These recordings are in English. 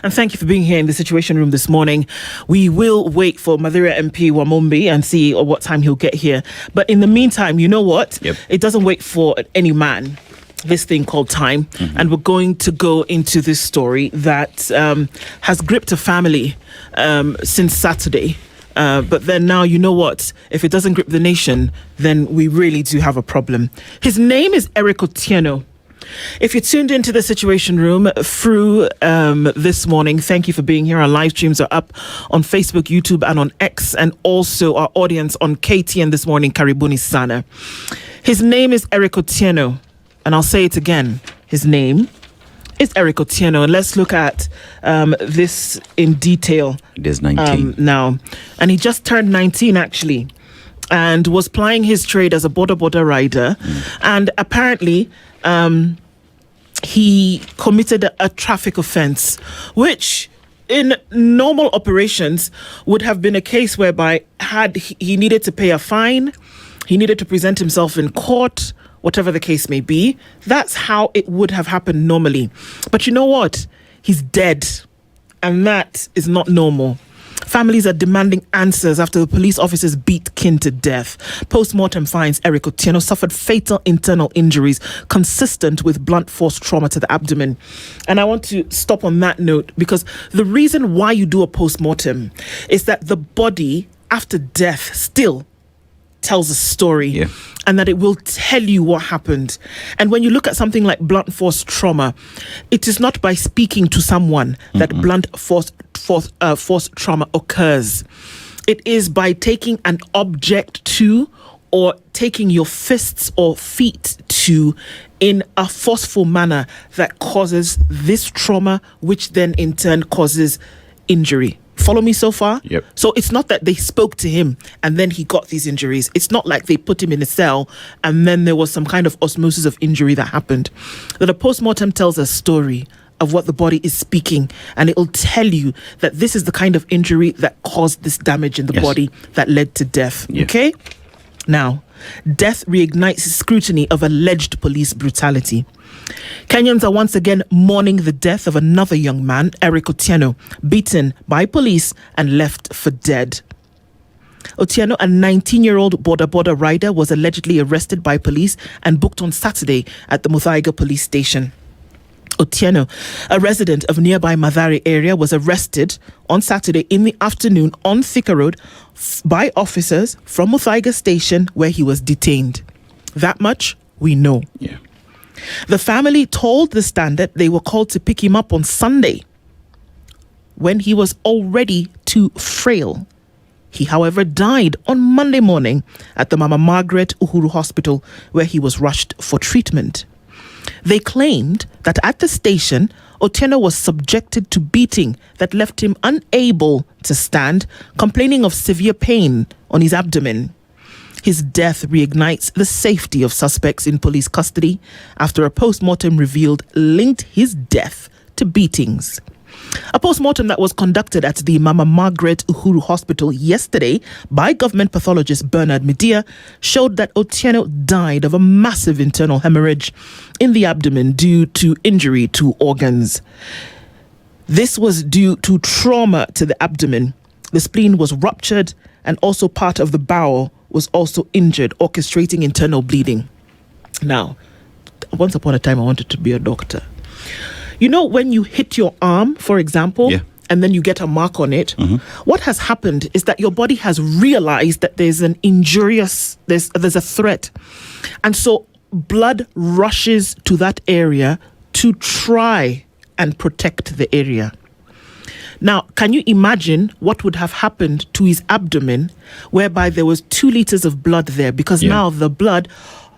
And thank you for being here in the Situation Room this morning. We will wait for Mathare MP Wamombi and see what time he'll get here. But in the meantime, you know what? Yep. It doesn't wait for any man, this thing called time. And we're going to go into this story that has gripped a family since Saturday. But then now, you know what? If it doesn't grip the nation, then we really do have a problem. His name is Erick Otieno. If you tuned into the Situation Room through this morning, thank you for being here. Our live streams are up on Facebook, YouTube, and on X, and also our audience on KTN this morning, Karibuni Sana. His name is Erick Otieno, and I'll say it again. His name is Erick Otieno, and let's look at this in detail. It is 19 now, and he just turned 19 actually, and was plying his trade as a border rider, and apparently he committed a traffic offense, which in normal operations would have been a case whereby had he needed to pay a fine, he needed to present himself in court, whatever the case may be. That's how it would have happened normally. But you know what? He's dead, and that is not normal. Families are demanding answers after the police officers beat kin to death. Postmortem finds Erick Otieno suffered fatal internal injuries consistent with blunt force trauma to the abdomen. And I want to stop on that note, because the reason why you do a postmortem is that the body after death still tells a story, and that it will tell you what happened. And when you look at something like blunt force trauma, it is not by speaking to someone that blunt force trauma occurs. It is by taking an object to, or taking your fists or feet to, in a forceful manner that causes this trauma, which then in turn causes injury. Follow me so far? Yep. So it's not that they spoke to him and then he got these injuries. It's not like they put him in a cell and then there was some kind of osmosis of injury that happened. That a postmortem tells a story of what the body is speaking, and it will tell you that this is the kind of injury that caused this damage in the body that led to death. Okay? Now, death reignites scrutiny of alleged police brutality. Kenyans are once again mourning the death of another young man, Erick Otieno, beaten by police and left for dead. Otieno, a 19-year-old border rider, was allegedly arrested by police and booked on Saturday at the Muthaiga police station. Otieno, a resident of nearby Mathare area, was arrested on Saturday in the afternoon on Thika Road by officers from Muthaiga station, where he was detained. That much we know. Yeah. The family told the Standard they were called to pick him up on Sunday when he was already too frail. He, however, died on Monday morning at the Mama Margaret Uhuru Hospital, where he was rushed for treatment. They claimed that at the station, Otieno was subjected to beating that left him unable to stand, complaining of severe pain on his abdomen. His death reignites the safety of suspects in police custody after a postmortem revealed linked his death to beatings. A postmortem that was conducted at the Mama Margaret Uhuru Hospital yesterday by government pathologist Bernard Medea showed that Otieno died of a massive internal hemorrhage in the abdomen due to injury to organs. This was due to trauma to the abdomen. The spleen was ruptured, and also part of the bowel was also injured, orchestrating internal bleeding. Now, once upon a time, I wanted to be a doctor. You know, when you hit your arm, for example, and then you get a mark on it, what has happened is that your body has realized that there's an there's a threat. And so blood rushes to that area to try and protect the area. Now, can you imagine what would have happened to his abdomen, whereby there was 2 liters of blood there? Because now the blood,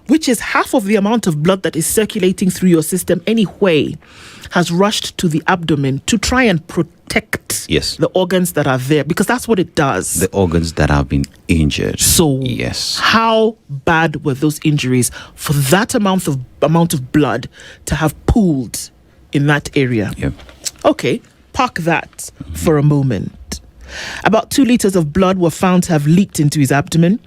which is half of the amount of blood that is circulating through your system anyway, has rushed to the abdomen to try and protect the organs that are there, because that's what it does. The organs that have been injured. So, how bad were those injuries for that amount of blood to have pooled in that area? Okay. Park that for a moment. About 2 liters of blood were found to have leaked into his abdomen.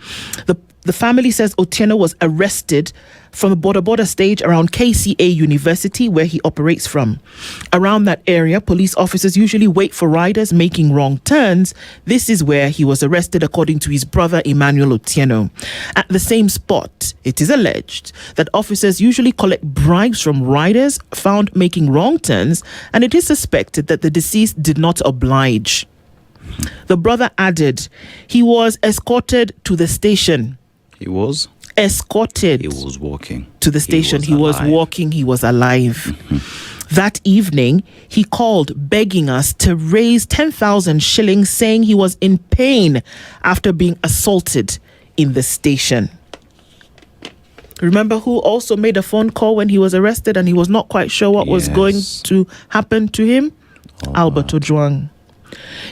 The family says Otieno was arrested from the border stage around KCA University, where he operates from. Around that area, police officers usually wait for riders making wrong turns. This is where he was arrested, according to his brother Emmanuel Otieno. At the same spot, it is alleged that officers usually collect bribes from riders found making wrong turns, and it is suspected that the deceased did not oblige. The brother added he was escorted to the station. He was? Escorted. He was walking. To the station. He was walking. He was alive. That evening, he called begging us to raise 10,000 shillings, saying he was in pain after being assaulted in the station. Remember who also made a phone call when he was arrested and he was not quite sure what was going to happen to him? Albert Ojwang.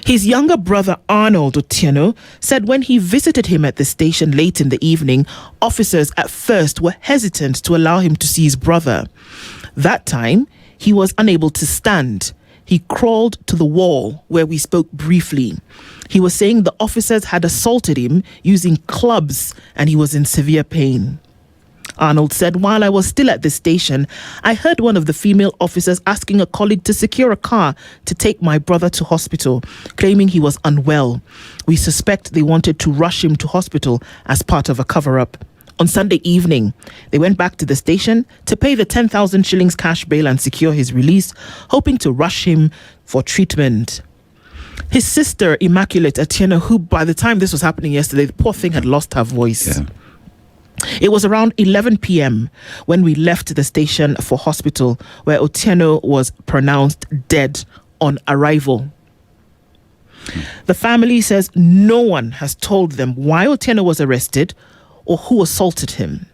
His younger brother Arnold Otieno said when he visited him at the station late in the evening, officers at first were hesitant to allow him to see his brother. That time, he was unable to stand. He crawled to the wall where we spoke briefly. He was saying the officers had assaulted him using clubs and he was in severe pain. Arnold said, while I was still at the station, I heard one of the female officers asking a colleague to secure a car to take my brother to hospital, claiming he was unwell. We suspect they wanted to rush him to hospital as part of a cover-up. On Sunday evening, they went back to the station to pay the 10,000 shillings cash bail and secure his release, hoping to rush him for treatment. His sister, Immaculate Otieno, who by the time this was happening yesterday, the poor thing had lost her voice. Yeah. It was around 11 p.m. when we left the station for hospital, where Otieno was pronounced dead on arrival. The family says no one has told them why Otieno was arrested or who assaulted him.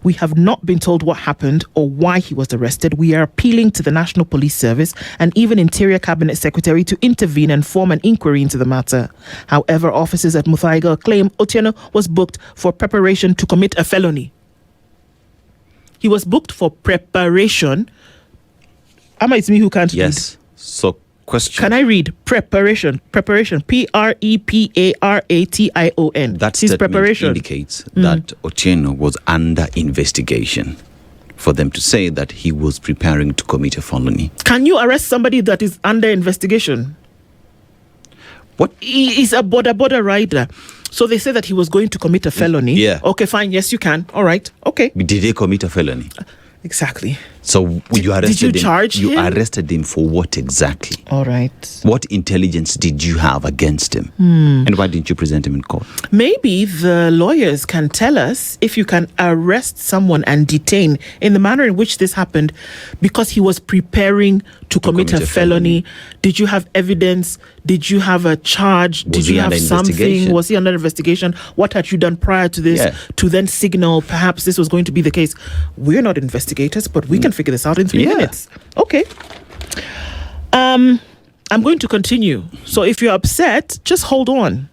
We have not been told what happened or why he was arrested. We are appealing to the National Police Service and even Interior Cabinet Secretary to intervene and form an inquiry into the matter. However, officers at Muthaiga claim Otieno was booked for preparation to commit a felony. He was booked for preparation. Ama, it's me who can't read. Yes. So, question. Can I read? Preparation. Preparation. Preparation. That his statement preparation indicates that Otieno was under investigation for them to say that he was preparing to commit a felony. Can you arrest somebody that is under investigation? What? He is a border rider. So they say that he was going to commit a felony. Yeah. Okay, fine. Yes, you can. All right. Okay. Did he commit a felony? Exactly. So you arrested did you charge him? him? You arrested him for what exactly? All right. What intelligence did you have against him? And why didn't you present him in court? Maybe the lawyers can tell us if you can arrest someone and detain in the manner in which this happened because he was preparing to commit a felony. Did you have evidence? Did you have a charge? Did you have something? Was he under investigation? What had you done prior to this to then signal perhaps this was going to be the case? We're not investigators, but we can figure this out in 3 minutes. Okay. I'm going to continue. So if you're upset, just hold on.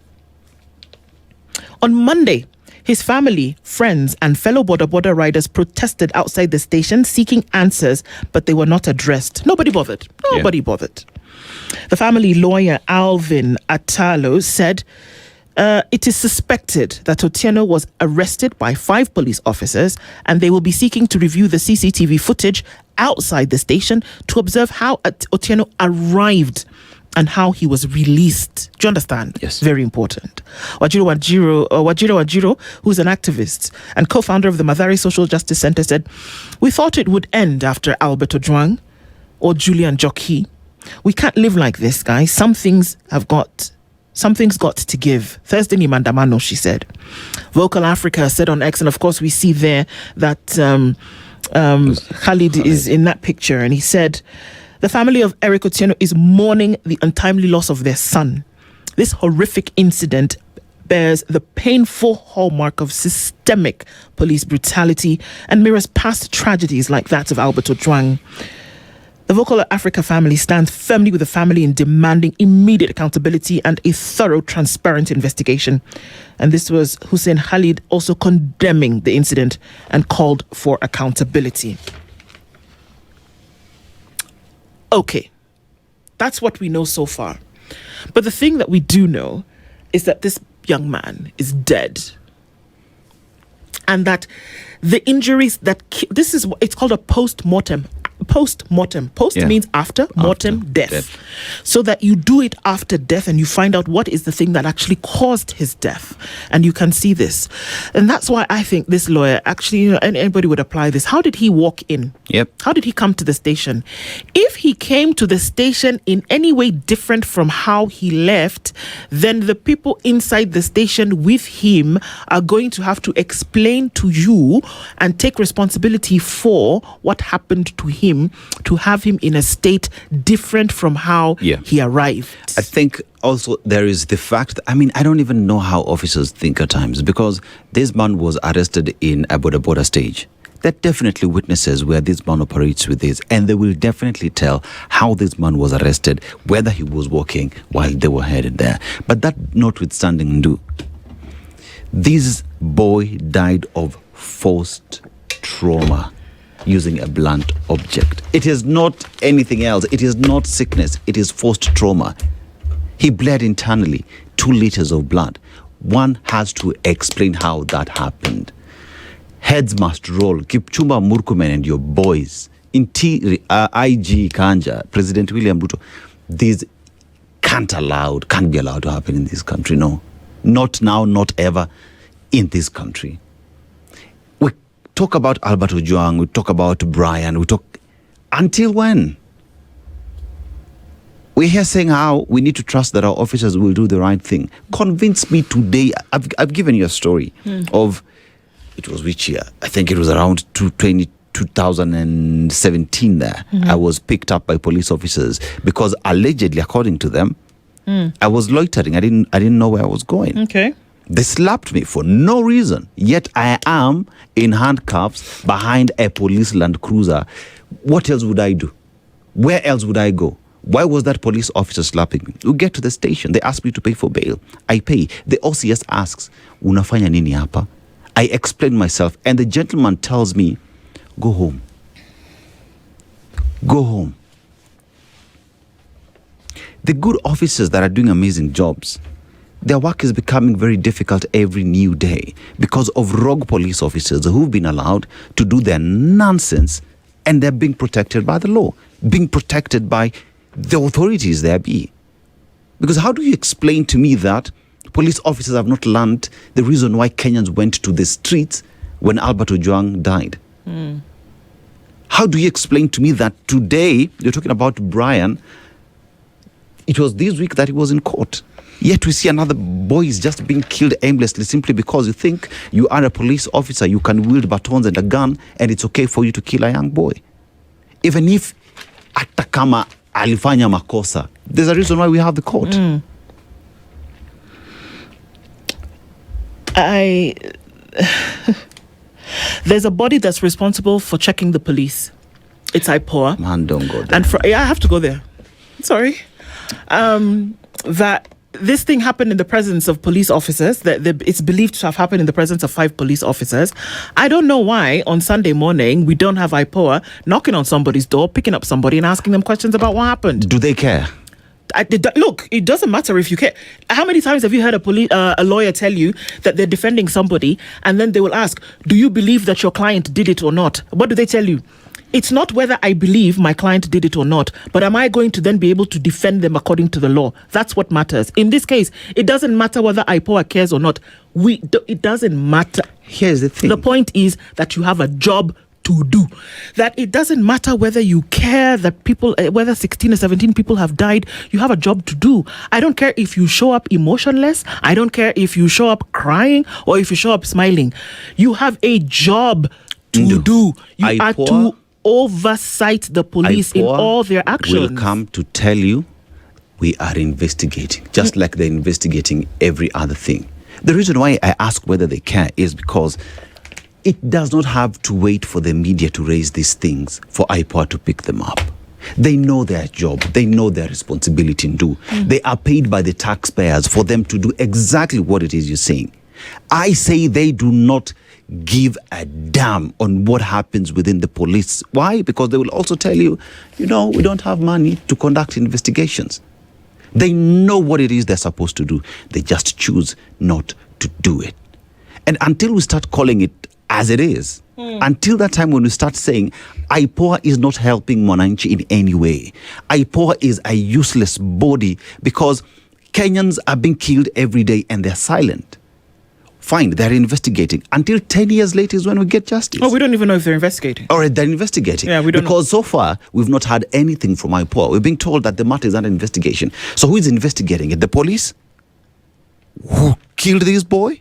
On Monday, his family, friends, and fellow border riders protested outside the station seeking answers, but they were not addressed. Nobody bothered. Nobody bothered. The family lawyer, Alvin Atalo, said it is suspected that Otieno was arrested by 5 police officers and they will be seeking to review the CCTV footage outside the station to observe how Otieno arrived and how he was released. Do you understand? Yes. Very important. Wajiro Wajiro, who's an activist and co-founder of the Mathare Social Justice Center, said, "We thought it would end after Albert Ojwang or Julian Jockey. We can't live like this, guys. Something's got to give." Thursday Nimandamano, she said. Vocal Africa said on X, and of course we see there that Khalid is in that picture, and he said, "The family of Erick Otieno is mourning the untimely loss of their son. This horrific incident bears the painful hallmark of systemic police brutality and mirrors past tragedies like that of Albert Ojwang. The Vocal Africa family stands firmly with the family in demanding immediate accountability and a thorough, transparent investigation." And this was Hussein Khalid also condemning the incident and called for accountability. Okay, that's what we know so far. But the thing that we do know is that this young man is dead. and that the injuries that this is, it's called a postmortem. Post means after, mortem, death. So that you do it after death and you find out what is the thing that actually caused his death, and you can see this. And that's why I think this lawyer actually, anybody would apply this. How did he walk in? How did he come to the station? If he came to the station in any way different from how he left, then the people inside the station with him are going to have to explain to you and take responsibility for what happened to him, to have him in a state different from how he arrived. I think also there is the fact that, I don't even know how officers think at times, because this man was arrested in a border stage. There are definitely witnesses where this man operates with this, and they will definitely tell how this man was arrested, whether he was walking while they were headed there. But that notwithstanding, this boy died of forced trauma using a blunt object. It is not anything else. It is not sickness. It is forced trauma. He bled internally, 2 liters of blood. One has to explain how that happened. Heads must roll. Kipchumba Murkomen and your boys, IG Kanja, President William Ruto, this can't be allowed to happen in this country. No, not now, not ever in this country. We talk about Albert Ojwang, we talk about Brian, until when? We're here saying how we need to trust that our officers will do the right thing. Convince me today. I've given you a story of, it was which year? I think it was around 2017 there. I was picked up by police officers because allegedly, according to them, I was loitering. I didn't know where I was going. Okay. They slapped me for no reason. Yet I am in handcuffs behind a police Land Cruiser. What else would I do? Where else would I go? Why was that police officer slapping me? We get to the station. They ask me to pay for bail. I pay. The OCS asks, unafanya nini hapa? I explain myself, and the gentleman tells me, go home. Go home. The good officers that are doing amazing jobs, their work is becoming very difficult every new day because of rogue police officers who've been allowed to do their nonsense, and they're being protected by the law, being protected by the authorities there be. Because how do you explain to me that police officers have not learned the reason why Kenyans went to the streets when Albert Ojwang died? How do you explain to me that today, you're talking about Brian, it was this week that he was in court, yet we see another boy is just being killed aimlessly simply because you think you are a police officer, you can wield batons and a gun, and it's okay for you to kill a young boy. Even if atakama alifanya makosa, there's a reason why we have the court. There's a body that's responsible for checking the police. It's IPOA. Man, don't go there. And I have to go there. Sorry. That this thing happened in the presence of police officers. It's believed to have happened in the presence of 5 police officers. I don't know why on Sunday morning we don't have IPOA knocking on somebody's door, picking up somebody and asking them questions about what happened. Do they care? Look, it doesn't matter if you care. How many times have you heard a lawyer tell you that they're defending somebody, and then they will ask, do you believe that your client did it or not? What do they tell you? It's not whether I believe my client did it or not, but am I going to then be able to defend them according to the law? That's what matters. In this case, it doesn't matter whether IPOA cares or not. It doesn't matter. Here's the thing. The point is that you have a job to do. That it doesn't matter whether you care that people, whether 16 or 17 people have died, you have a job to do. I don't care if you show up emotionless. I don't care if you show up crying or if you show up smiling. You have a job to do. You are to oversight the police in all their actions. Will come to tell you we are investigating, just like they're investigating every other thing. The reason why I ask whether they care is because it does not have to wait for the media to raise these things for IPOA to pick them up. They know their job. They know their responsibility and do. They are paid by the taxpayers for them to do exactly what it is you're saying. I say they do not give a damn on what happens within the police. Why? Because they will also tell you, we don't have money to conduct investigations. They know what it is they're supposed to do. They just choose not to do it. And until we start calling it as it is. Until that time when we start saying IPOA is not helping Mwananchi in any way. IPOA is a useless body because Kenyans are being killed every day and they're silent. Fine, they're investigating. Until 10 years later is when we get justice. Oh, we don't even know if they're investigating. All right, they're investigating. Yeah, we don't because so far, we've not had anything from IPOA. We're being told that the matter is under investigation. So who is investigating it? The police who killed this boy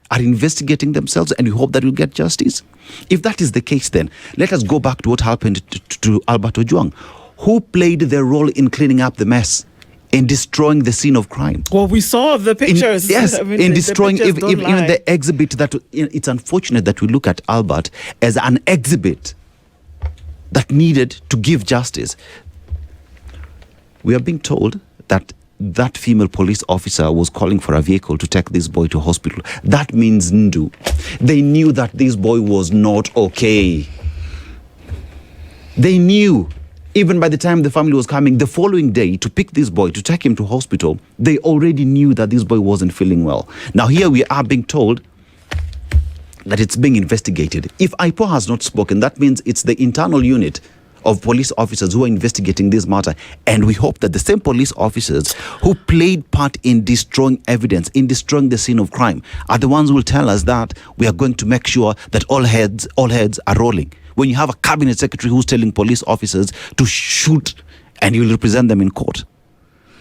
are investigating themselves, and we hope that we'll get justice. If that is the case, then let us go back to what happened to Albert Ojwang. Who played the role in cleaning up the mess? In destroying the scene of crime. Well, we saw the pictures. In destroying even the exhibit. That it's unfortunate that we look at Albert as an exhibit that needed to give justice. We are being told that female police officer was calling for a vehicle to take this boy to hospital. That means Ndu. They knew that this boy was not okay. They knew. Even by the time the family was coming the following day to pick this boy, to take him to hospital, they already knew that this boy wasn't feeling well. Now here we are being told that it's being investigated. If IPOA has not spoken, that means it's the internal unit of police officers who are investigating this matter. And we hope that the same police officers who played part in destroying evidence, in destroying the scene of crime, are the ones who will tell us that we are going to make sure that all heads are rolling. When you have a cabinet secretary who's telling police officers to shoot and you will represent them in court.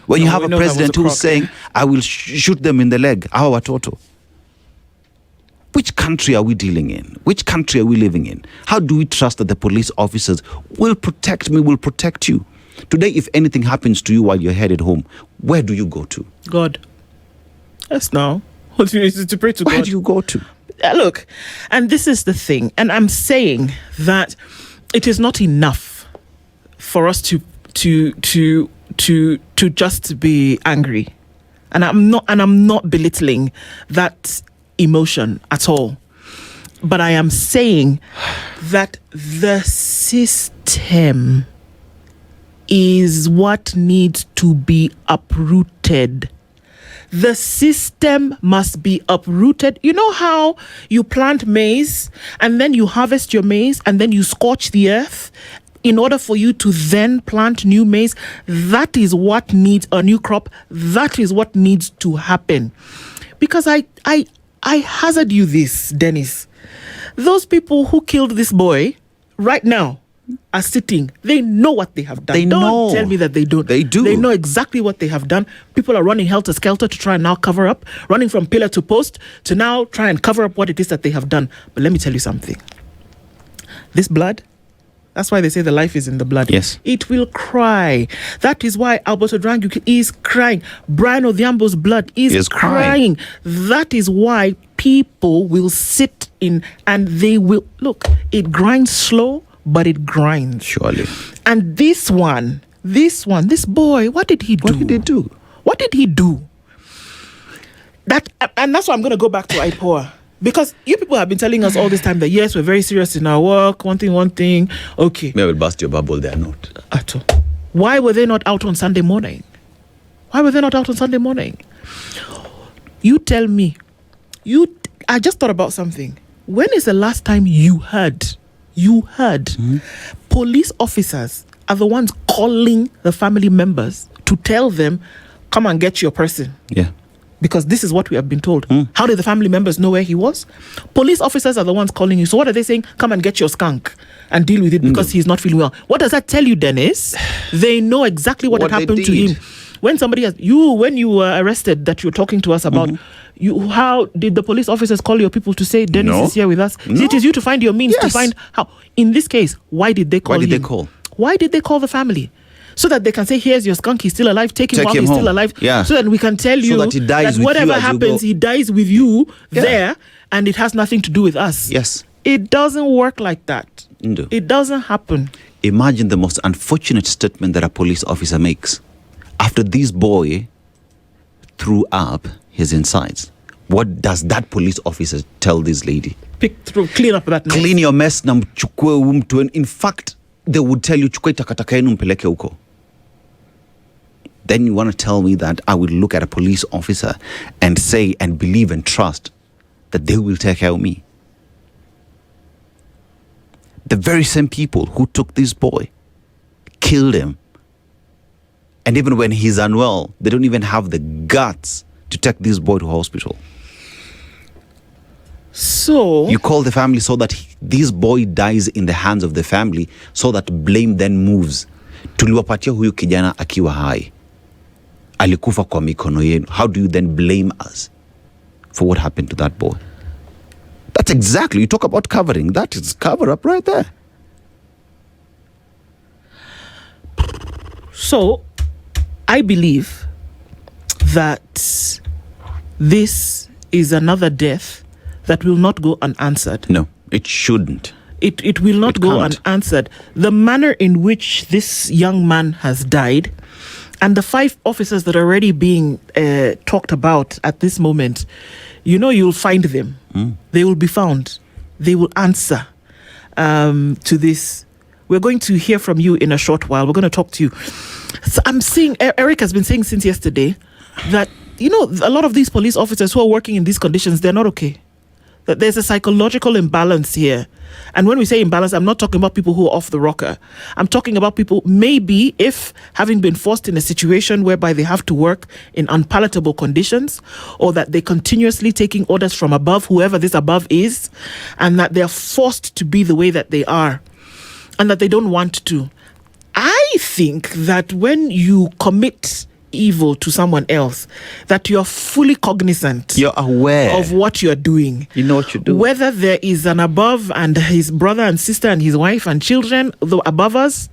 When you have a president who's saying, I will shoot them in the leg, our Toto. Which country are we dealing in? Which country are we living in? How do we trust that the police officers will protect me, will protect you? Today, if anything happens to you while you're headed home, where do you go to? God. Yes, now. To pray to God. Where do you go to? Look, and this is the thing, and I'm saying that it is not enough for us to just be angry, and I'm not belittling that emotion at all, but I am saying that the system is what needs to be uprooted. The system must be uprooted. You know how you plant maize and then you harvest your maize and then you scorch the earth in order for you to then plant new maize? That is what needs a new crop. That is what needs to happen. Because I hazard you this, Dennis. Those people who killed this boy right now are sitting. They know what they have done. Don't tell me that they don't. They do. They know exactly what they have done. People are running helter-skelter to try and now cover up, running from pillar to post to now try and cover up what it is that they have done. But let me tell you something. This blood, that's why they say the life is in the blood. Yes. It will cry. That is why Albert Ojwang is crying. Brian Odhiambo's blood is crying. That is why people will sit in and they will... Look, it grinds slow, but it grinds. Surely. And this boy, what did he do? What did he do? What did he do? And that's why I'm going to go back to IPOA. Because you people have been telling us all this time that, yes, we're very serious in our work. One thing. Okay. Maybe we'll bust your bubble. They are not. At all. Why were they not out on Sunday morning? You tell me. I just thought about something. When is the last time you heard police officers are the ones calling the family members to tell them, come and get your person? Yeah. Because this is what we have been told. How did the family members know where he was? Police officers are the ones calling you. So what are they saying? Come and get your skunk and deal with it because he's not feeling well. What does that tell you, Dennis? They know exactly what had happened to him. When when you were arrested, that you're talking to us about, how did the police officers call your people to say Dennis is here with us? No. It is you to find your means to find how. In this case, why did they call him? Why did they call the family? So that they can say, here's your skunk, he's still alive, take him while he's still alive. Yeah. So that we can tell you that whatever happens, he dies with you there, and it has nothing to do with us. Yes. It doesn't work like that. No. It doesn't happen. Imagine the most unfortunate statement that a police officer makes. After this boy threw up his insides, what does that police officer tell this lady? Clean up that mess. Clean your mess na mchukue mtu. In fact, they would tell you, chukue takataka yenu mpeleke huko. Then you want to tell me that I would look at a police officer and say and believe and trust that they will take care of me? The very same people who took this boy, killed him. And even when he's unwell, they don't even have the guts to take this boy to hospital. So you call the family so that this boy dies in the hands of the family, so that blame then moves. Tuliwapatia huyu kijana akiwa hai. Alikufa kwa mikono yenu. How do you then blame us for what happened to that boy? That's exactly, you talk about covering. That is cover up right there. So I believe that this is another death that will not go unanswered. No, it shouldn't. It will not go unanswered. The manner in which this young man has died, and the 5 officers that are already being talked about at this moment, you'll find them. They will be found. They will answer to this. We're going to hear from you in a short while. We're going to talk to you. So I'm seeing, Eric has been saying since yesterday that, a lot of these police officers who are working in these conditions, they're not okay. That there's a psychological imbalance here. And when we say imbalance, I'm not talking about people who are off the rocker. I'm talking about people, maybe if having been forced in a situation whereby they have to work in unpalatable conditions, or that they're continuously taking orders from above, whoever this above is, and that they're forced to be the way that they are, and that they don't want to. I think that when you commit evil to someone else, that you're fully cognizant, you're aware of what you're doing. You know what you do. Whether there is an above and his brother and sister and his wife and children, the above us,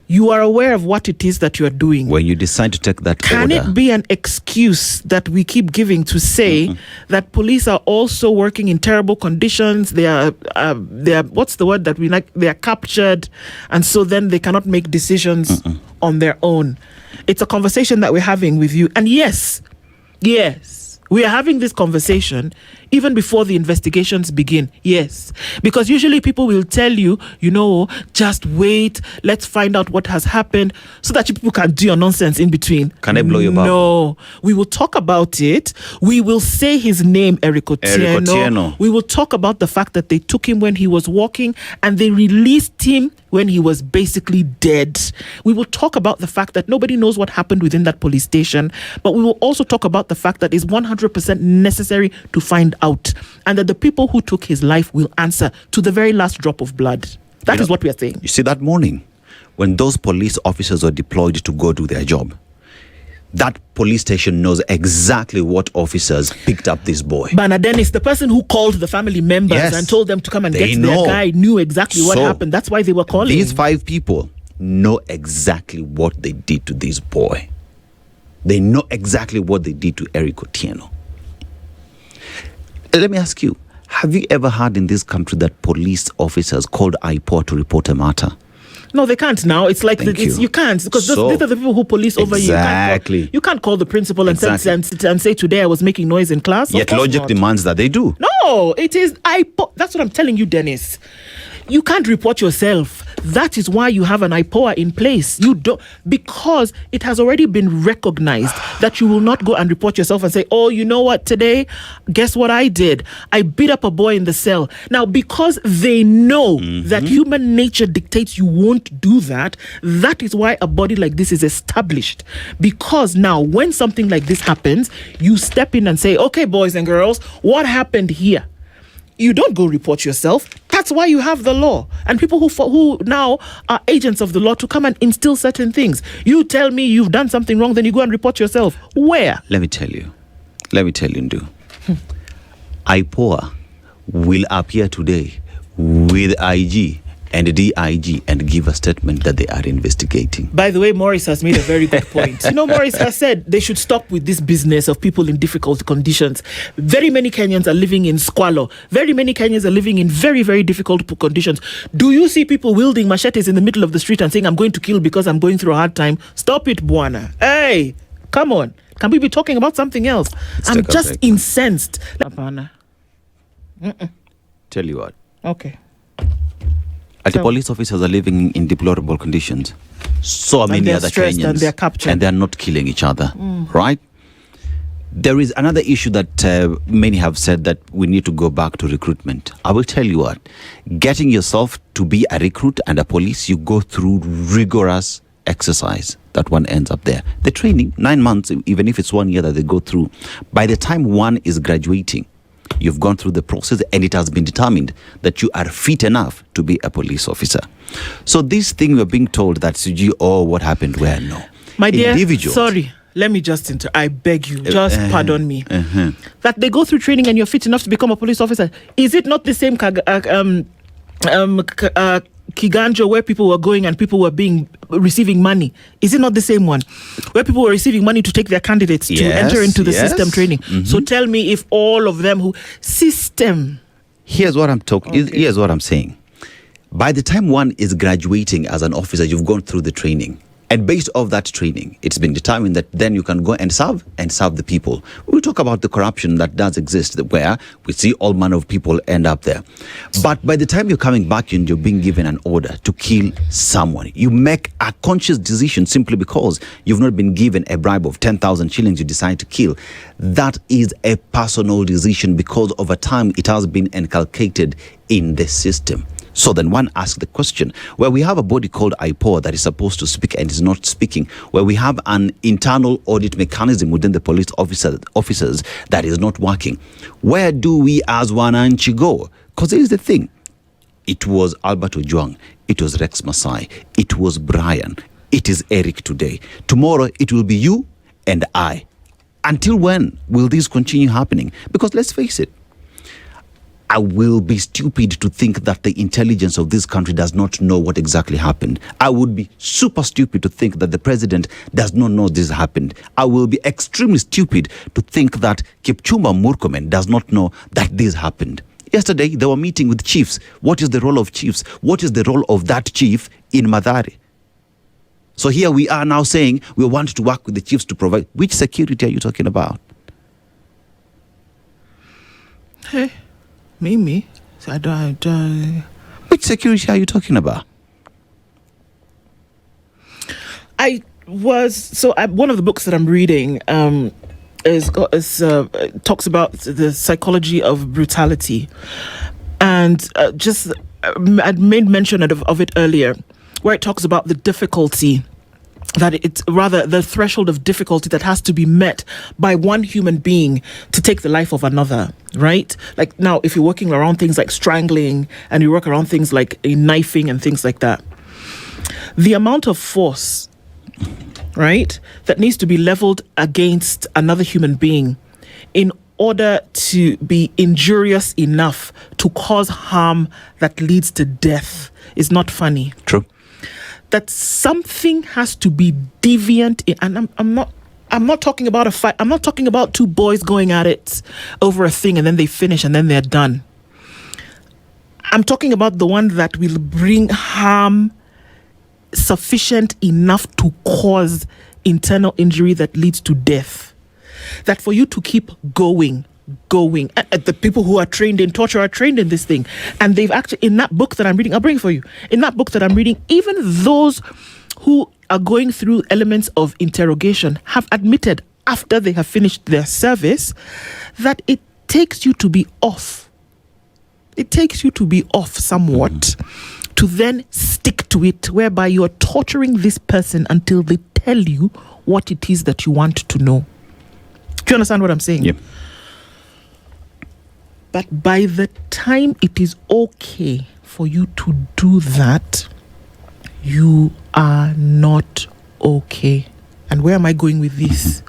you are aware of what it is that you're doing. When you decide to take that Can order, it be an excuse that we keep giving to say that police are also working in terrible conditions? They are what's the word that we like? They are captured, and so then they cannot make decisions on their own. It's a conversation that we're having with you. And yes, we are having this conversation even before the investigations begin. Yes. Because usually people will tell you, just wait, let's find out what has happened, so that you people can do your nonsense in between. Can I blow your bubble? No. We will talk about it. We will say his name, Erick Otieno. We will talk about the fact that they took him when he was walking and they released him when he was basically dead. We will talk about the fact that nobody knows what happened within that police station, but we will also talk about the fact that it's 100% necessary to find out, and that the people who took his life will answer to the very last drop of blood. That is what we are saying. You see, that morning, when those police officers were deployed to go do their job, that police station knows exactly what officers picked up this boy. Bana Dennis, the person who called the family members and told them to come and get their guy, knew exactly what happened. That's why they were calling. These 5 people know exactly what they did to this boy. They know exactly what they did to Erick Otieno. Let me ask you, have you ever heard in this country that police officers called IPOA to report a matter? No, they can't now. It's like you can't, because these are the people who police over you. Exactly. You can't call the principal and say, today I was making noise in class. Yet logic demands that they do. No, it is IPOA. That's what I'm telling you, Dennis. You can't report yourself. That is why you have an IPOA in place. You don't, because it has already been recognized that you will not go and report yourself and say, oh, you know what, today, guess what I did? I beat up a boy in the cell. Now, because they know that human nature dictates you won't do that, that is why a body like this is established. Because now, when something like this happens, you step in and say, okay, boys and girls, what happened here? You don't go report yourself. That's why you have the law and people who now are agents of the law to come and instill certain things. You tell me you've done something wrong, then you go and report yourself. Where? Let me tell you, Ndu. IPOA will appear today with IG and DIG and give a statement that they are investigating. By the way, Morris has made a very good point. Morris has said they should stop with this business of people in difficult conditions. Very many Kenyans are living in squalor. Very many Kenyans are living in very, very difficult conditions. Do you see people wielding machetes in the middle of the street and saying, I'm going to kill because I'm going through a hard time? Stop it, Bwana. Hey, come on. Can we be talking about something else? I'm just incensed. Tell you what. Okay. The police officers are living in deplorable conditions. So many other Kenyans. And they're captured. And they're not killing each other. Right? There is another issue that many have said that we need to go back to recruitment. I will tell you what, getting yourself to be a recruit and a police, you go through rigorous exercise that one ends up there. The training, 9 months, even if it's 1 year that they go through, by the time one is graduating, you've gone through the process and it has been determined that you are fit enough to be a police officer. So this thing we're being told that, Suji, what happened where? No. My dear, Individuals. sorry. Let me just I beg you, just pardon me. That they go through training and you're fit enough to become a police officer. Is it not the same Kiganjo where people were going and people were receiving money? Is it not the same one where people were receiving money to take their candidates to enter into the system training? So tell me if all of them who system. Here's what I'm talking. Okay. Here's what I'm saying. By the time one is graduating as an officer, you've gone through the training. And based off that training, it's been determined that then you can go and serve the people. We'll talk about the corruption that does exist, where we see all manner of people end up there. But by the time you're coming back and you're being given an order to kill someone, you make a conscious decision simply because you've not been given a bribe of 10,000 shillings you decide to kill. That is a personal decision because over time it has been inculcated in the system. So then one asks the question, where we have a body called IPOA that is supposed to speak and is not speaking, where we have an internal audit mechanism within the police officers that is not working, where do we as Wananchi go? Because here's the thing. It was Albert Ojwang. It was Rex Masai. It was Brian. It is Eric today. Tomorrow it will be you and I. Until when will this continue happening? Because let's face it, I will be stupid to think that the intelligence of this country does not know what exactly happened. I would be super stupid to think that the president does not know this happened. I will be extremely stupid to think that Kipchumba Murkomen does not know that this happened. Yesterday, they were meeting with chiefs. What is the role of chiefs? What is the role of that chief in Mathare? So here we are now saying we want to work with the chiefs to provide. Which security are you talking about? Hey. Me. I don't. Which security are you talking about? One of the books that I'm reading talks about the psychology of brutality, and I'd made mention of it earlier, where it talks about the difficulty. That it's rather the threshold of difficulty that has to be met by one human being to take the life of another, right? Like now, if you're working around things like strangling and you work around things like knifing and things like that, the amount of force, right, that needs to be leveled against another human being in order to be injurious enough to cause harm that leads to death is not funny. True. That something has to be deviant and I'm not talking about a fight. I'm not talking about two boys going at it over a thing and then they finish and then they're done. I'm talking about the one that will bring harm sufficient enough to cause internal injury that leads to death. That for you to keep going. The people who are trained in torture are trained in this thing. And they've actually, in that book that I'm reading, I'll bring it for you. In that book that I'm reading, even those who are going through elements of interrogation have admitted after they have finished their service that it takes you to be off. It takes you to be off somewhat to then stick to it, whereby you are torturing this person until they tell you what it is that you want to know. Do you understand what I'm saying? Yep. But by the time it is okay for you to do that, you are not okay. And where am I going with this?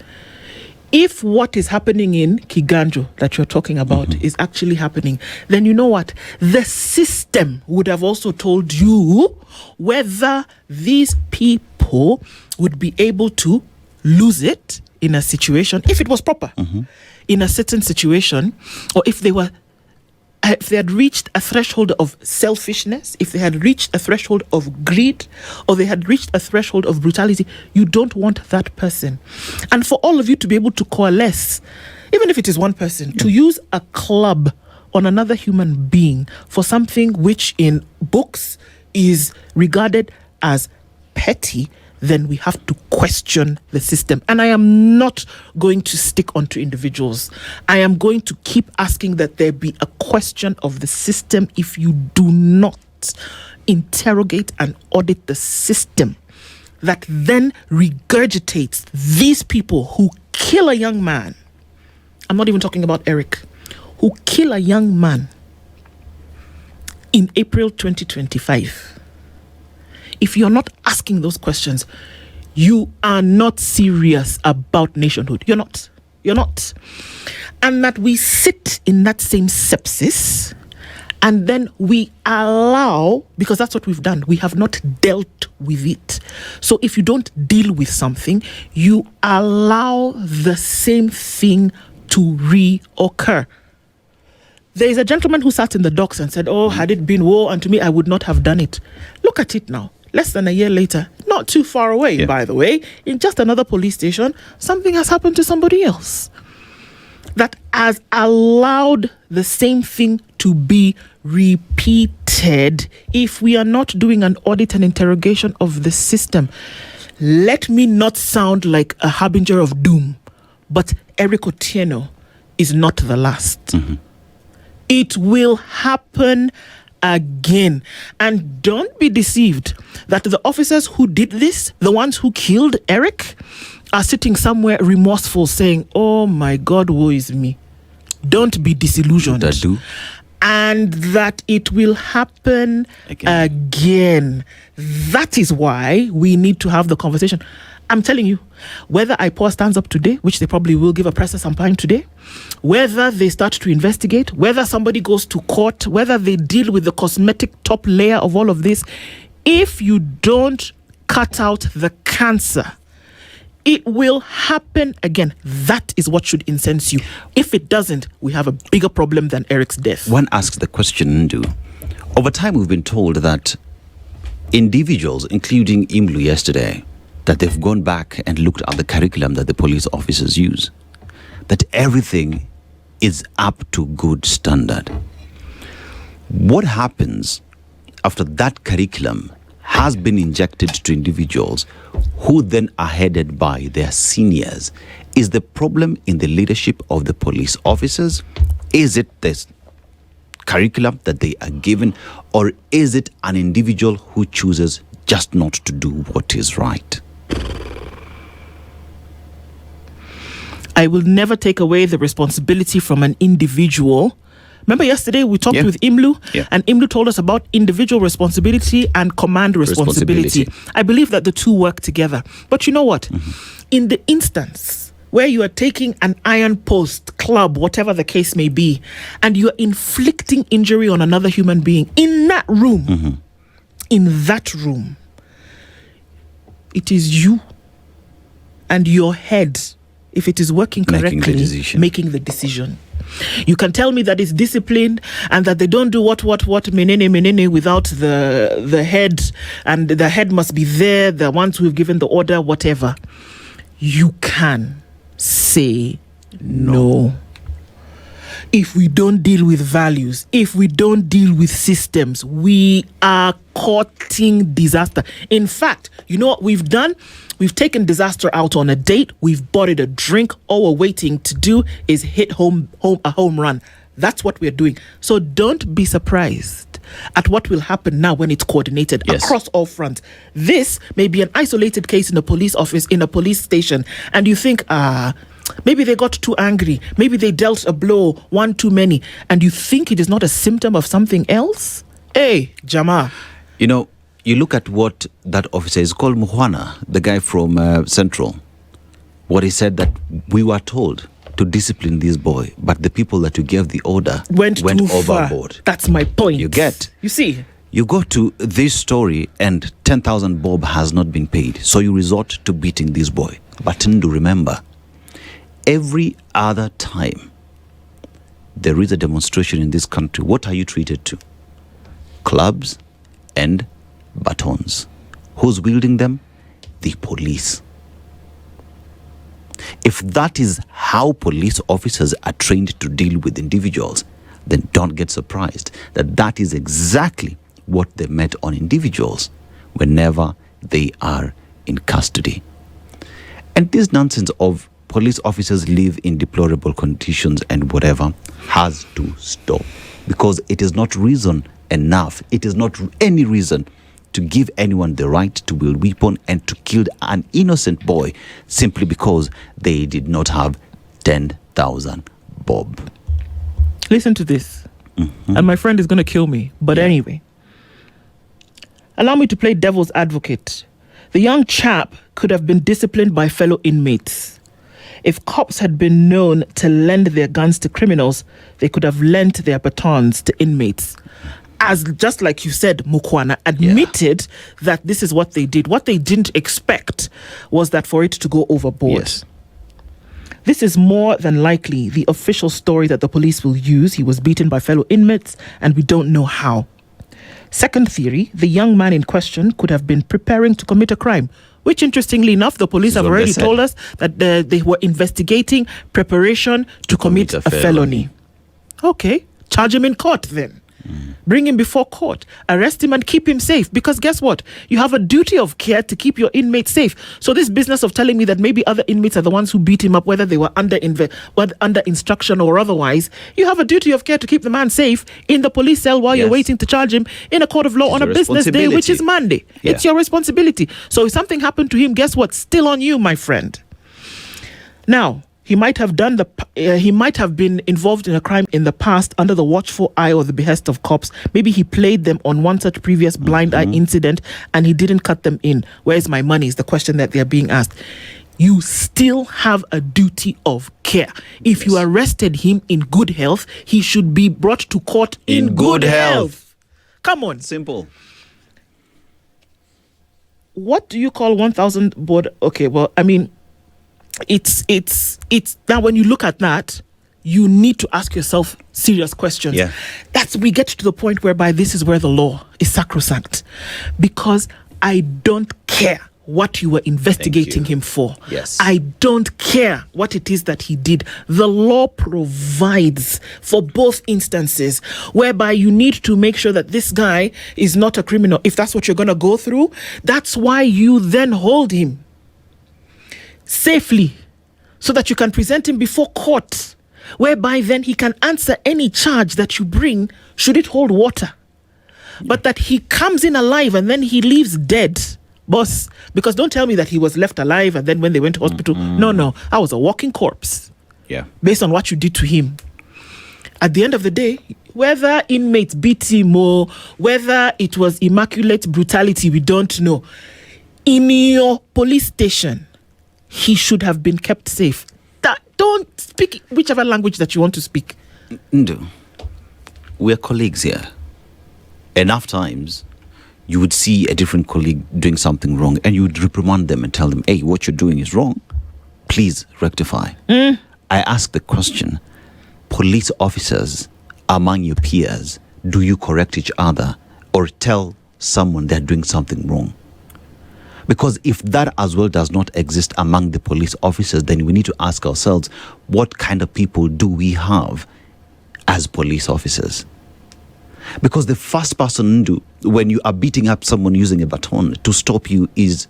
If what is happening in Kiganjo that you're talking about is actually happening, then you know what? The system would have also told you whether these people would be able to lose it in a situation, if it was proper, in a certain situation, or if they had reached a threshold of selfishness, if they had reached a threshold of greed, or they had reached a threshold of brutality, you don't want that person. And for all of you to be able to coalesce, even if it is one person, to use a club on another human being for something which in books is regarded as petty, then we have to question the system. And I am not going to stick onto individuals. I am going to keep asking that there be a question of the system. If you do not interrogate and audit the system that then regurgitates these people who kill a young man, I'm not even talking about Erick, who kill a young man in April 2025. If you're not asking those questions, you are not serious about nationhood. You're not. And that we sit in that same sepsis and then we allow, because that's what we've done, we have not dealt with it. So if you don't deal with something, you allow the same thing to reoccur. There is a gentleman who sat in the docks and said, oh, had it been war unto me, I would not have done it. Look at it now. Less than a year later, not too far away, by the way, in just another police station, something has happened to somebody else that has allowed the same thing to be repeated if we are not doing an audit and interrogation of the system. Let me not sound like a harbinger of doom, but Erick Otieno is not the last. Mm-hmm. It will happen again. And don't be deceived that the officers who did this, the ones who killed Erick, are sitting somewhere remorseful saying, oh my God, woe is me. Don't be disillusioned. That do. And that it will happen again. That is why we need to have the conversation. I'm telling you, whether IPOA stands up today, which they probably will give a presser sometime today, whether they start to investigate, whether somebody goes to court, whether they deal with the cosmetic top layer of all of this, if you don't cut out the cancer, it will happen again. That is what should incense you. If it doesn't, we have a bigger problem than Erick's death. One asks the question, Ndu. Over time, we've been told that individuals, including Imlu yesterday, that they've gone back and looked at the curriculum that the police officers use, that everything is up to good standard. What happens after that curriculum has been injected to individuals who then are headed by their seniors? Is the problem in the leadership of the police officers? Is it this curriculum that they are given? Or is it an individual who chooses just not to do what is right? I will never take away the responsibility from an individual. Remember yesterday we talked with Imlu, and Imlu told us about individual responsibility and command responsibility. I believe that the two work together. But you know what? Mm-hmm. In the instance where you are taking an iron post, club, whatever the case may be, and you are inflicting injury on another human being, in that room, it is you and your head, if it is working correctly, making the decision. You can tell me that it's disciplined and that they don't do what menene without the head, and the head must be there, the ones who have given the order, whatever. You can say no. If we don't deal with values, if we don't deal with systems, we are courting disaster. In fact, you know what we've done? We've taken disaster out on a date. We've bought it a drink. All we're waiting to do is hit a home run. That's what we're doing. So don't be surprised at what will happen now when it's coordinated across all fronts. This may be an isolated case in a police office, in a police station, and you think, maybe they got too angry. Maybe they dealt a blow, one too many. And you think it is not a symptom of something else? Hey, Jama. You know, you look at what that officer is called, Muhwana, the guy from Central. What he said, that we were told to discipline this boy, but the people that you gave the order went overboard. That's my point. You get? You see? You go to this story and 10,000 bob has not been paid. So you resort to beating this boy. But Ndu, remember, every other time there is a demonstration in this country, what are you treated to? Clubs and batons. Who's wielding them? The police. If that is how police officers are trained to deal with individuals, then don't get surprised that that is exactly what they met on individuals whenever they are in custody. And this nonsense of police officers live in deplorable conditions and whatever has to stop, because it is not reason enough. It is not any reason to give anyone the right to wield weapon and to kill an innocent boy simply because they did not have 10,000 bob. Listen to this. And my friend is going to kill me. But anyway, allow me to play devil's advocate. The young chap could have been disciplined by fellow inmates. If cops had been known to lend their guns to criminals, they could have lent their batons to inmates. As just like you said, Mukwana admitted that this is what they did. What they didn't expect was that for it to go overboard. Yes. This is more than likely the official story that the police will use. He was beaten by fellow inmates, and we don't know how. Second theory, the young man in question could have been preparing to commit a crime, which interestingly enough, the police have already told us that they were investigating preparation to commit a felony. Okay, charge him in court then. Bring him before court, arrest him and keep him safe, because guess what? You have a duty of care to keep your inmates safe. So this business of telling me that maybe other inmates are the ones who beat him up, whether they were under instruction or otherwise, you have a duty of care to keep the man safe in the police cell while you're waiting to charge him in a court of law on a business day, which is Monday. Yeah. It's your responsibility. So if something happened to him, guess what? Still on you, my friend. Now, he might have been involved in a crime in the past under the watchful eye or the behest of cops. Maybe he played them on one such previous blind eye incident and he didn't cut them in. Where's my money is the question that they're being asked. You still have a duty of care. If you arrested him in good health, he should be brought to court in good health. Come on. Simple. What do you call 1,000 board? Okay, well, I mean, it's now when you look at that, you need to ask yourself serious questions. Yeah. We get to the point whereby this is where the law is sacrosanct, because I don't care what you were investigating him for. Yes. I don't care what it is that he did. The law provides for both instances whereby you need to make sure that this guy is not a criminal. If that's what you're going to go through, that's why you then hold him safely so that you can present him before court, whereby then he can answer any charge that you bring should it hold water. But that he comes in alive and then he leaves dead, boss, because don't tell me that he was left alive and then when they went to hospital, no, I was a walking corpse. Yeah. Based on what you did to him. At the end of the day, whether inmates beat him or whether it was immaculate brutality, we don't know. In your police station, he should have been kept safe. Don't speak whichever language that you want to speak. No. We're colleagues here. Enough times, you would see a different colleague doing something wrong and you would reprimand them and tell them, hey, what you're doing is wrong. Please rectify. I ask the question, police officers among your peers, do you correct each other or tell someone they're doing something wrong? Because if that as well does not exist among the police officers, then we need to ask ourselves, what kind of people do we have as police officers? Because the first person when you are beating up someone using a baton to stop you is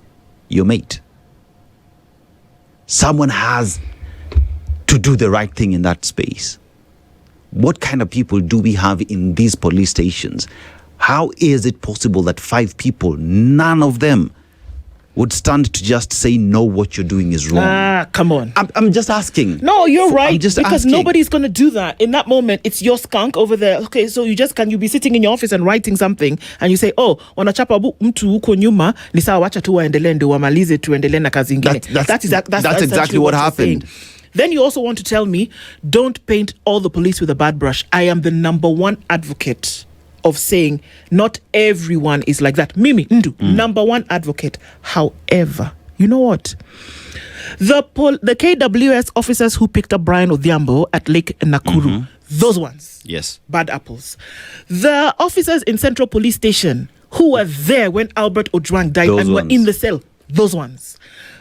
your mate. Someone has to do the right thing in that space. What kind of people do we have in these police stations? How is it possible that 5 people, none of them would stand to just say, no, what you're doing is wrong? Come on. I'm just asking. No, you're right. Because asking. Nobody's going to do that. In that moment, it's your skunk over there. Okay, so you be sitting in your office and writing something and you say, oh, wanachapa mtu huko nyuma, ni sawa wacha tu waendelee ndio wamalize tuendelee na kazi ingine. That's exactly what happened. Then you also want to tell me, don't paint all the police with a bad brush. I am the number one advocate of saying not everyone is like that. Mimi Ndu, number one advocate. However, you know what? The KWS officers who picked up Brian Odhiambo at Lake Nakuru, those ones. Yes. Bad apples. The officers in Central Police Station who were there when Albert Ojwang died were in the cell, those ones.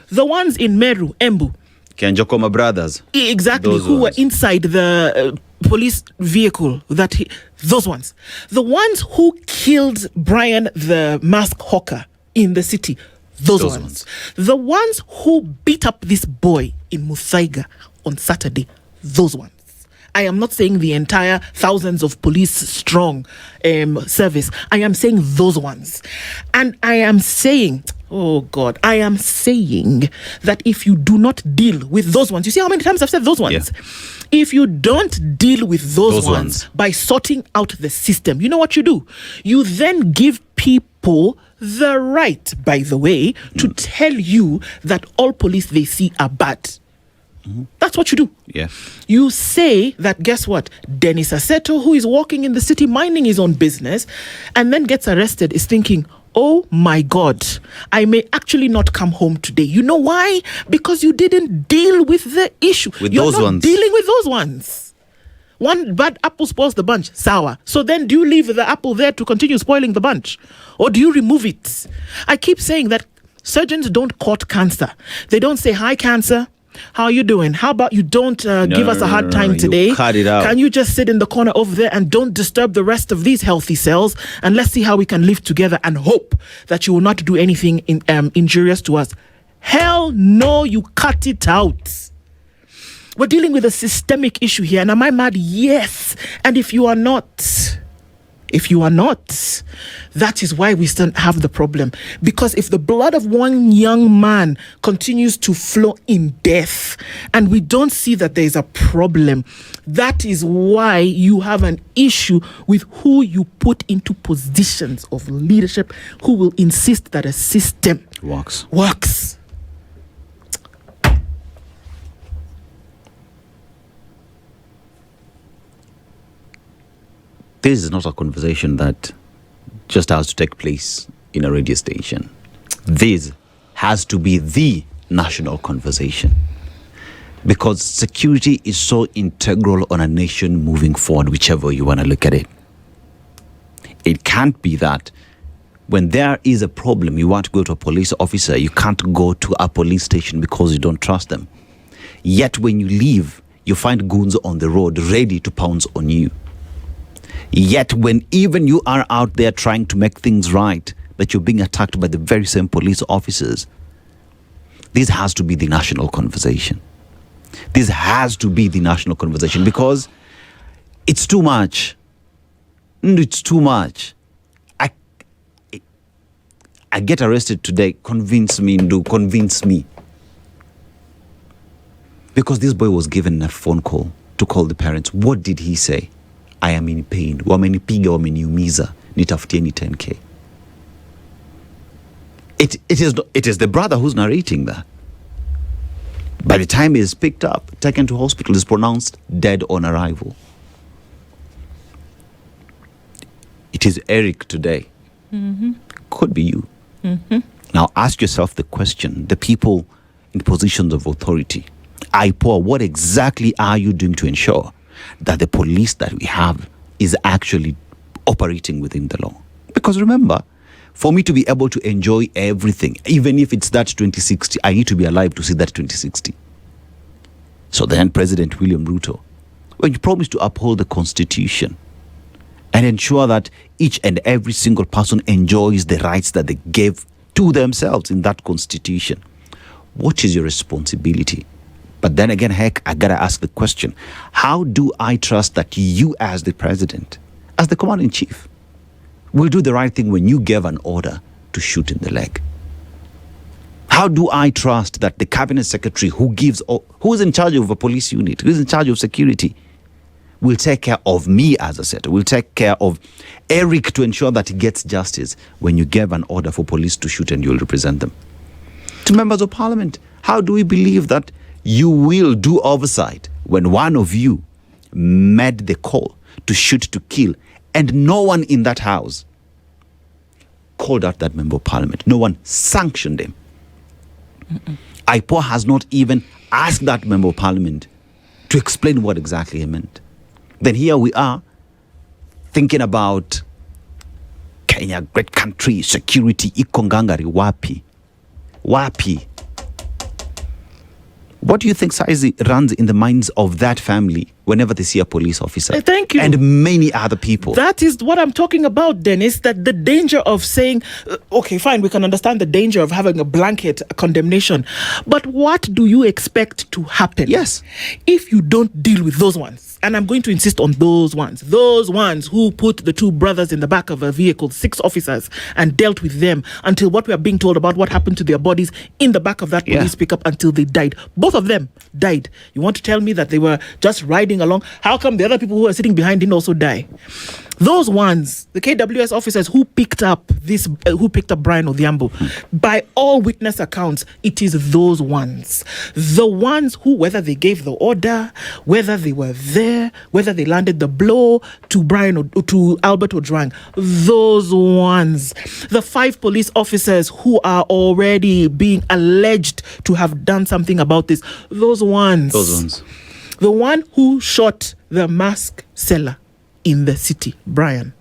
The ones in Meru, Embu. Kenjokoma brothers. Exactly, who were inside the police vehicle, those ones. The ones who killed Brian, the mask hawker in the city, Those ones. The ones who beat up this boy in Muthaiga on Saturday, those ones. I am not saying the entire thousands of police strong service. I am saying those ones. And I am saying, oh God, I am saying that if you do not deal with those ones, you see how many times I've said those ones? Yeah. If you don't deal with those ones by sorting out the system, you know what you do? You then give people the right, by the way, to tell you that all police they see are bad. Mm-hmm. That's what you do. Yeah. You say that, guess what? Dennis Aseto, who is walking in the city minding his own business and then gets arrested, is thinking, oh my God, I may actually not come home today. You know why? Because you didn't deal with the issue. You're not dealing with those ones. One bad apple spoils the bunch, sour. So then do you leave the apple there to continue spoiling the bunch? Or do you remove it? I keep saying that surgeons don't court cancer. They don't say, hi, cancer. How are you doing? How about you don't give us a hard time today? You cut it out. Can you just sit in the corner over there and don't disturb the rest of these healthy cells? And let's see how we can live together and hope that you will not do anything injurious to us. Hell no, you cut it out. We're dealing with a systemic issue here. And am I mad? Yes. And if you are not, that is why we still have the problem. Because if the blood of one young man continues to flow in death and we don't see that there is a problem, that is why you have an issue with who you put into positions of leadership, who will insist that a system works. This is not a conversation that just has to take place in a radio station. This has to be the national conversation, because security is so integral on a nation moving forward, whichever you want to look at it. It can't be that when there is a problem, you want to go to a police officer, you can't go to a police station because you don't trust them. Yet when you leave, you find goons on the road ready to pounce on you. Yet when even you are out there trying to make things right, that you're being attacked by the very same police officers. This has to be the national conversation. This has to be the national conversation, because it's too much. It's too much. I get arrested today. Convince me. Because this boy was given a phone call to call the parents. What did he say? I am in pain. Wamenipiga, wameniumiza. Nitafutieni 10K. It is the brother who's narrating that. By the time he is picked up, taken to hospital, is pronounced dead on arrival. It is Erick today. Mm-hmm. Could be you. Mm-hmm. Now ask yourself the question, the people in positions of authority, IPOA, what exactly are you doing to ensure that the police that we have is actually operating within the law? Because remember, for me to be able to enjoy everything, even if it's that 2060, I need to be alive to see that 2060. So then President William Ruto, when you promised to uphold the Constitution and ensure that each and every single person enjoys the rights that they gave to themselves in that Constitution, what is your responsibility? But then again, heck, I gotta ask the question, how do I trust that you as the president, as the commander-in-chief, will do the right thing when you gave an order to shoot in the leg? How do I trust that the cabinet secretary who is in charge of a police unit, who is in charge of security, will take care of me as a setter, will take care of Erick to ensure that he gets justice when you gave an order for police to shoot and you'll represent them? To members of parliament, how do we believe that you will do oversight when one of you made the call to shoot to kill and no one in that house called out that member of parliament? No one sanctioned him. IPOA has not even asked that member of parliament to explain what exactly he meant. Then here we are thinking about Kenya, great country, security, ikongangari, wapi. What do you think, Saizi, runs in the minds of that family whenever they see a police officer. Thank you. And many other people. That is what I'm talking about, Dennis, that the danger of saying, okay, fine, we can understand the danger of having a blanket condemnation. But what do you expect to happen? Yes. If you don't deal with those ones? And I'm going to insist on those ones who put the two brothers in the back of a vehicle, 6 officers, and dealt with them until what we are being told about what happened to their bodies in the back of that police pickup until they died. Both of them died. You want to tell me that they were just riding along? How come the other people who were sitting behind didn't also die? Those ones, the KWS officers who picked up Brian Odhiambo, by all witness accounts, it is those ones. The ones who, whether they gave the order, whether they were there, whether they landed the blow to Albert Ojwang, those ones. The 5 police officers who are already being alleged to have done something about this, those ones. The one who shot the mask seller in the city, Brian,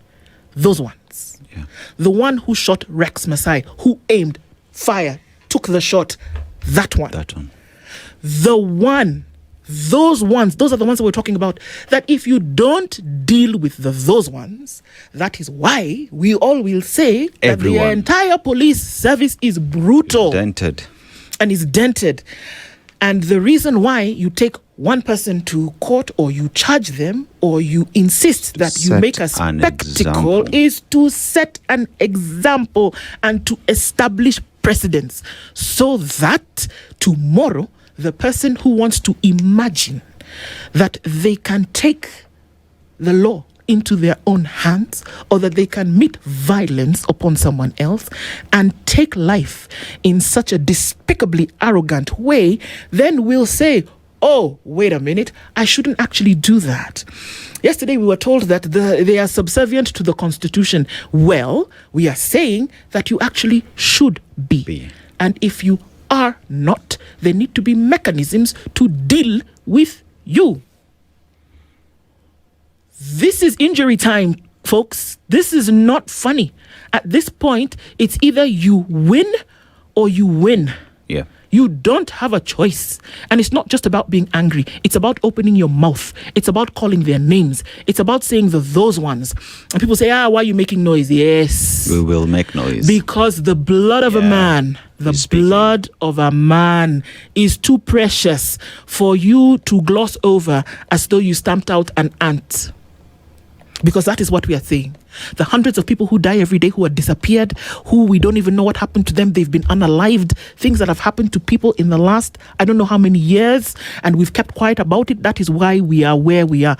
those ones. Yeah. The one who shot Rex Masai, who aimed, fired, took the shot, that one. Those ones, those are the ones that we're talking about. That if you don't deal with those ones, that is why we all will say that the entire police service is brutal. Dented. And is dented. And the reason why you take one person to court or you charge them or you insist that you make a spectacle is to set an example and to establish precedents so that tomorrow the person who wants to imagine that they can take the law into their own hands or that they can meet violence upon someone else and take life in such a despicably arrogant way, then will say, oh, wait a minute, I shouldn't actually do that. Yesterday we were told that they are subservient to the Constitution. Well, we are saying that you actually should be. And if you are not, there need to be mechanisms to deal with you. This is injury time, folks. This is not funny. At this point, it's either you win or you win. Yeah. You don't have a choice. And it's not just about being angry. It's about opening your mouth. It's about calling their names. It's about saying those ones. And people say, why are you making noise? Yes. We will make noise. Because the blood of a man, blood of a man is too precious for you to gloss over as though you stamped out an ant. Because that is what we are saying. The hundreds of people who die every day, who are disappeared, who we don't even know what happened to them. They've been unalived. Things that have happened to people in the last, I don't know how many years, and we've kept quiet about it. That is why we are where we are.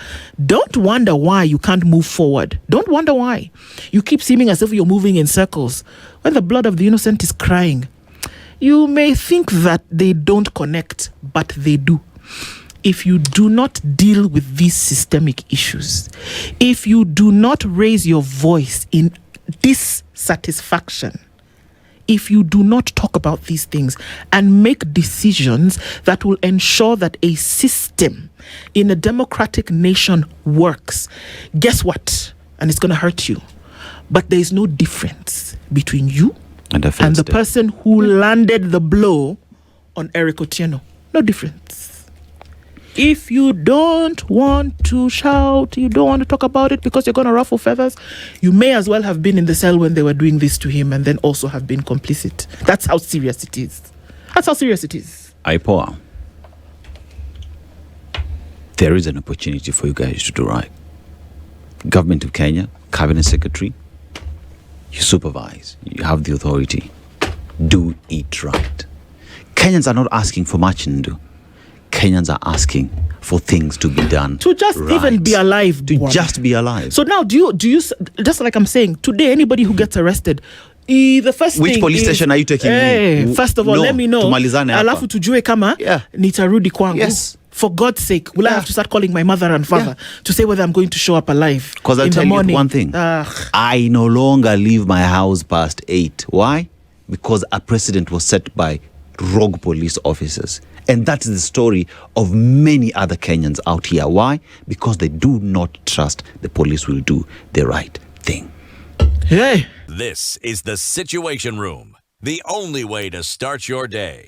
Don't wonder why you can't move forward. Don't wonder why. You keep seeming as if you're moving in circles. When the blood of the innocent is crying, you may think that they don't connect, but they do. If you do not deal with these systemic issues, if you do not raise your voice in dissatisfaction, if you do not talk about these things and make decisions that will ensure that a system in a democratic nation works, guess what? And it's going to hurt you. But there is no difference between you and the person who landed the blow on Erick Otieno. No difference. If you don't want to shout, you don't want to talk about it because you're going to ruffle feathers, you may as well have been in the cell when they were doing this to him and then also have been complicit. That's how serious it is. That's how serious it is. IPOA. There is an opportunity for you guys to do right. Government of Kenya, Cabinet Secretary, you supervise. You have the authority. Do it right. Kenyans are not asking for much, Ndu. Kenyans are asking for things to be done to just right. Even be alive. Just be alive. So now, do you just like I'm saying today? Anybody who gets arrested, the first which thing police station are you taking? First of all, let me know. Alafu tujue kama nitarudi kwangu. Yes. For God's sake, will I have to start calling my mother and father to say whether I'm going to show up alive? Because I'll tell you one thing. I no longer leave my house past 8. Why? Because a precedent was set by rogue police officers. And that is the story of many other Kenyans out here. Why? Because they do not trust the police will do the right thing. Hey. This is the Situation Room, the only way to start your day.